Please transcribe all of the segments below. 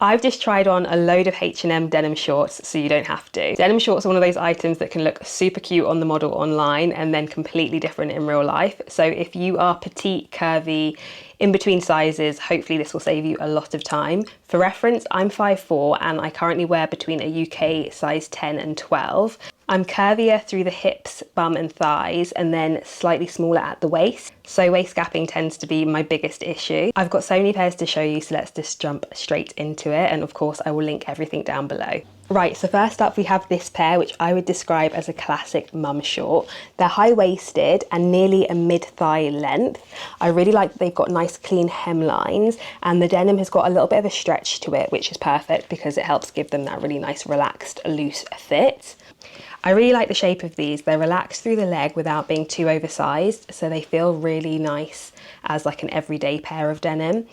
I've just tried on a load of H&M denim shorts so you don't have to. Denim shorts are one of those items that can look super cute on the model online and then completely different in real life. So if you are petite, curvy, in between sizes, hopefully this will save you a lot of time. For reference, I'm 5'4" and I currently wear between a UK size 10 and 12. I'm curvier through the hips, bum and thighs, and then slightly smaller at the waist. So waist gapping tends to be my biggest issue. I've got so many pairs to show you, so let's just jump straight into it. And of course, I will link everything down below. Right, so first up we have this pair, which I would describe as a classic mum short. They're high-waisted and nearly a mid-thigh length. I really like that they've got nice clean hemlines, and the denim has got a little bit of a stretch to it, which is perfect because it helps give them that really nice relaxed, loose fit. I really like the shape of these. They're relaxed through the leg without being too oversized, so they feel really nice as like an everyday pair of denim.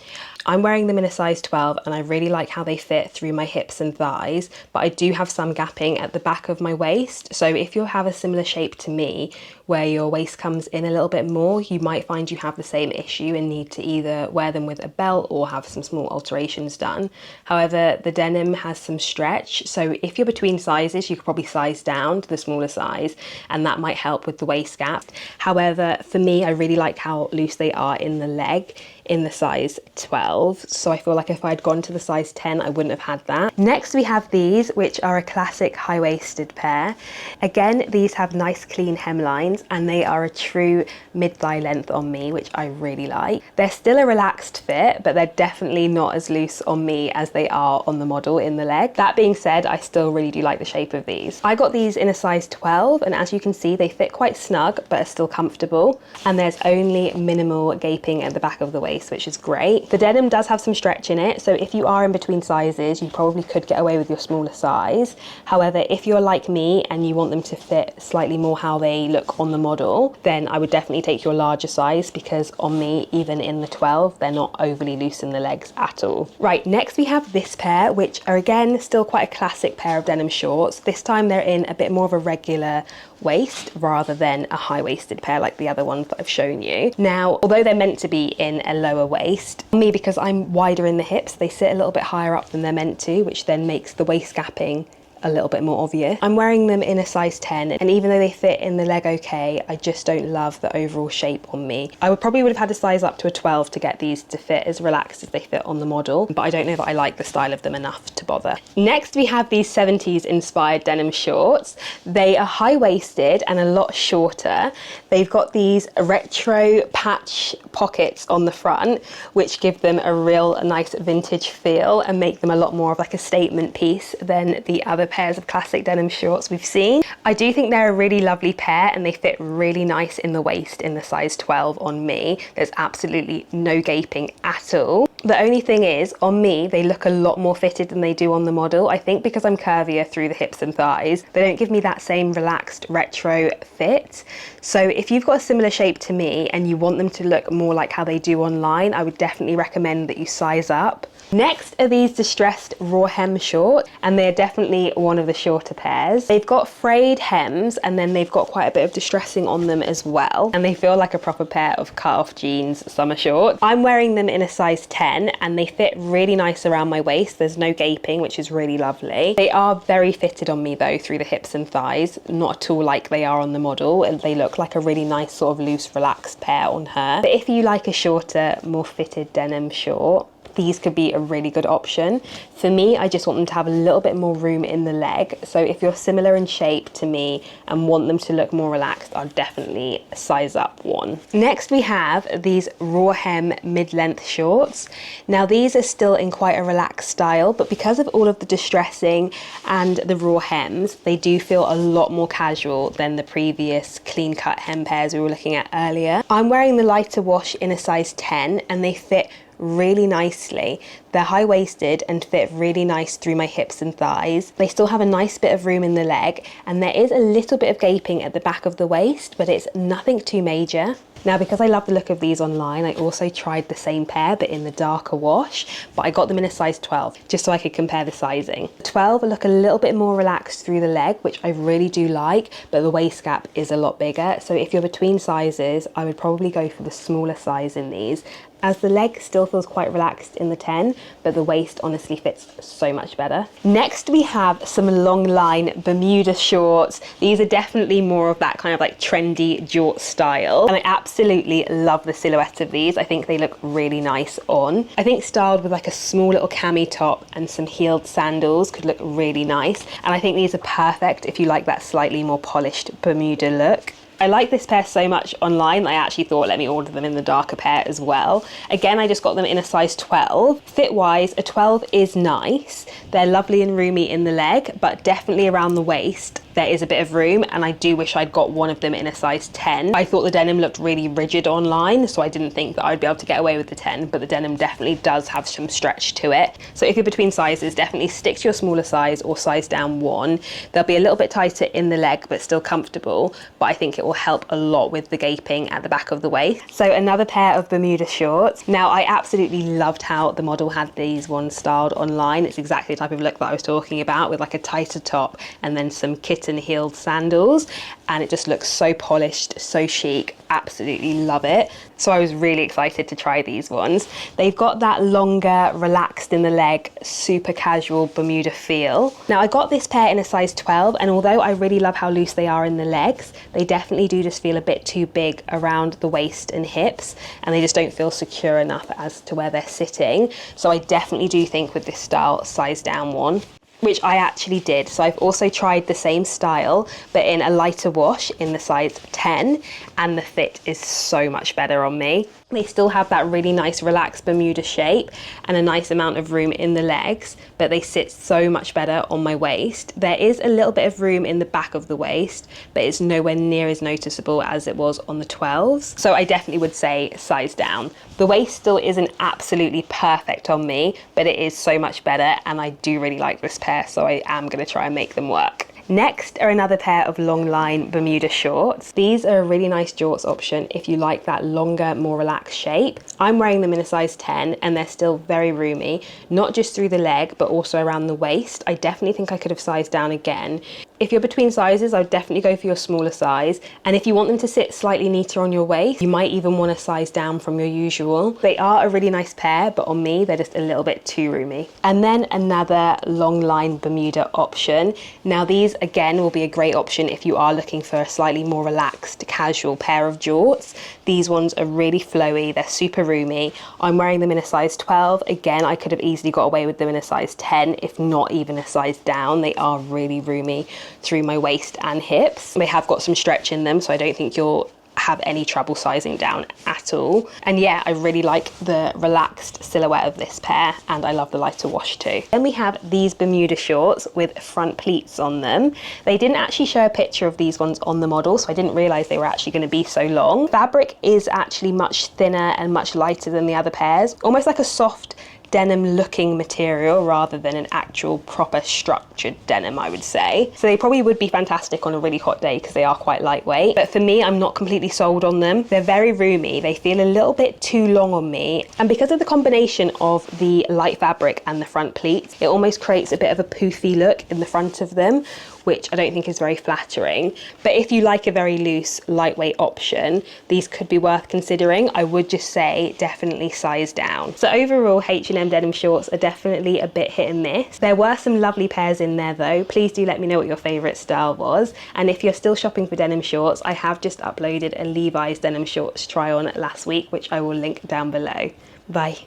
I'm wearing them in a size 12 and I really like how they fit through my hips and thighs, but I do have some gapping at the back of my waist. So if you have a similar shape to me, where your waist comes in a little bit more, you might find you have the same issue and need to either wear them with a belt or have some small alterations done. However, the denim has some stretch, so if you're between sizes, you could probably size down to the smaller size, and that might help with the waist gap. However, for me, I really like how loose they are in the leg in the size 12, so I feel like if I'd gone to the size 10 I wouldn't have had that. Next we have these, which are a classic high-waisted pair. Again, these have nice clean hemlines and they are a true mid-thigh length on me, which I really like. They're still a relaxed fit, but they're definitely not as loose on me as they are on the model in the leg. That being said, I still really do like the shape of these. I got these in a size 12 and as you can see they fit quite snug but are still comfortable, and there's only minimal gaping at the back of the waist, which is great. The denim does have some stretch in it, so if you are in between sizes, you probably could get away with your smaller size. However, if you're like me and you want them to fit slightly more how they look on the model, then I would definitely take your larger size, because on me, even in the 12, they're not overly loose in the legs at all. Right, next we have this pair, which are again still quite a classic pair of denim shorts. This time they're in a bit more of a regular waist rather than a high-waisted pair like the other ones that I've shown you. Now, although they're meant to be in a lower waist, me, because I'm wider in the hips, they sit a little bit higher up than they're meant to, which then makes the waist gapping a little bit more obvious. I'm wearing them in a size 10, and even though they fit in the leg okay, I just don't love the overall shape on me. I would have had to size up to a 12 to get these to fit as relaxed as they fit on the model, but I don't know that I like the style of them enough to bother. Next we have these 70s inspired denim shorts. They are high-waisted and a lot shorter. They've got these retro patch pockets on the front, which give them a real nice vintage feel and make them a lot more of like a statement piece than the other pairs of classic denim shorts we've seen. I do think they're a really lovely pair and they fit really nice in the waist in the size 12 on me. There's absolutely no gaping at all. The only thing is, on me, they look a lot more fitted than they do on the model. I think because I'm curvier through the hips and thighs, they don't give me that same relaxed retro fit. So if you've got a similar shape to me and you want them to look more like how they do online, I would definitely recommend that you size up. Next are these distressed raw hem shorts, and they're definitely one of the shorter pairs. They've got frayed hems and then they've got quite a bit of distressing on them as well, and they feel like a proper pair of cut-off jeans summer shorts. I'm wearing them in a size 10 and they fit really nice around my waist. There's no gaping, which is really lovely. They are very fitted on me though through the hips and thighs, not at all like they are on the model, and they look like a really nice sort of loose relaxed pair on her. But if you like a shorter, more fitted denim short, these could be a really good option. For me, I just want them to have a little bit more room in the leg. So if you're similar in shape to me and want them to look more relaxed, I'll definitely size up one. Next, we have these raw hem mid-length shorts. Now these are still in quite a relaxed style, but because of all of the distressing and the raw hems, they do feel a lot more casual than the previous clean cut hem pairs we were looking at earlier. I'm wearing the lighter wash in a size 10 and they fit really nicely. They're high-waisted and fit really nice through my hips and thighs. They still have a nice bit of room in the leg, and there is a little bit of gaping at the back of the waist, but it's nothing too major. Now, because I love the look of these online, I also tried the same pair but in the darker wash, but I got them in a size 12 just so I could compare the sizing. 12 look a little bit more relaxed through the leg, which I really do like, but the waist gap is a lot bigger. So if you're between sizes, I would probably go for the smaller size in these. as the leg still feels quite relaxed in the 10, but the waist honestly fits so much better. Next we have some Longline Bermuda shorts. These are definitely more of that kind of like trendy jort style, and I absolutely love the silhouette of these. I think they look really nice on. I think styled with like a small little cami top and some heeled sandals could look really nice, and I think these are perfect if you like that slightly more polished Bermuda look. I like this pair so much online, I actually thought let me order them in the darker pair as well. Again, I just got them in a size 12. Fit-wise, a 12 is nice. They're lovely and roomy in the leg, but definitely around the waist there is a bit of room, and I do wish I'd got one of them in a size 10. I thought the denim looked really rigid online, so I didn't think that I'd be able to get away with the 10, but the denim definitely does have some stretch to it. So if you're between sizes, definitely stick to your smaller size or size down 1. They'll be a little bit tighter in the leg, but still comfortable, but I think it will help a lot with the gaping at the back of the waist. So another pair of Bermuda shorts. Now, I absolutely loved how the model had these ones styled online. It's exactly the type of look that I was talking about, with like a tighter top and then some kitten heeled sandals, and it just looks so polished, so chic. Absolutely love it. So I was really excited to try these ones. They've got that longer, relaxed in the leg, super casual Bermuda feel. Now, I got this pair in a size 12, and although I really love how loose they are in the legs, they definitely do just feel a bit too big around the waist and hips, and they just don't feel secure enough as to where they're sitting. So I definitely do think with this style, size down 1. Which I actually did. So I've also tried the same style, but in a lighter wash in the size 10, and the fit is so much better on me. They still have that really nice relaxed Bermuda shape and a nice amount of room in the legs, but they sit so much better on my waist. There is a little bit of room in the back of the waist, but it's nowhere near as noticeable as it was on the 12s. So I definitely would say size down. The waist still isn't absolutely perfect on me, but it is so much better, and I do really like this pair, so I am going to try and make them work. Next are another pair of Longline Bermuda shorts. These are a really nice jorts option if you like that longer, more relaxed shape. I'm wearing them in a size 10, and they're still very roomy, not just through the leg, but also around the waist. I definitely think I could have sized down again. If you're between sizes, I'd definitely go for your smaller size. And if you want them to sit slightly neater on your waist, you might even want to size down from your usual. They are a really nice pair, but on me, they're just a little bit too roomy. And then another Longline Bermuda option. Now, these again will be a great option if you are looking for a slightly more relaxed, casual pair of jorts. These ones are really flowy, they're super roomy. I'm wearing them in a size 12. Again, I could have easily got away with them in a size 10, if not even a size down. They are really roomy through my waist and hips. They have got some stretch in them, so I don't think you'll have any trouble sizing down at all. And yeah, I really like the relaxed silhouette of this pair, and I love the lighter wash too. Then we have these Bermuda shorts with front pleats on them. They didn't actually show a picture of these ones on the model, so I didn't realize they were actually going to be so long. Fabric is actually much thinner and much lighter than the other pairs, almost like a soft denim looking material rather than an actual proper structured denim, I would say. So they probably would be fantastic on a really hot day because they are quite lightweight, but for me, I'm not completely sold on them. They're very roomy, they feel a little bit too long on me, and because of the combination of the light fabric and the front pleats, it almost creates a bit of a poofy look in the front of them, which I don't think is very flattering. But if you like a very loose, lightweight option, these could be worth considering. I would just say definitely size down. So overall, H&M denim shorts are definitely a bit hit and miss. There were some lovely pairs in there though. Please do let me know what your favorite style was. And if you're still shopping for denim shorts, I have just uploaded a Levi's denim shorts try on last week, which I will link down below. Bye.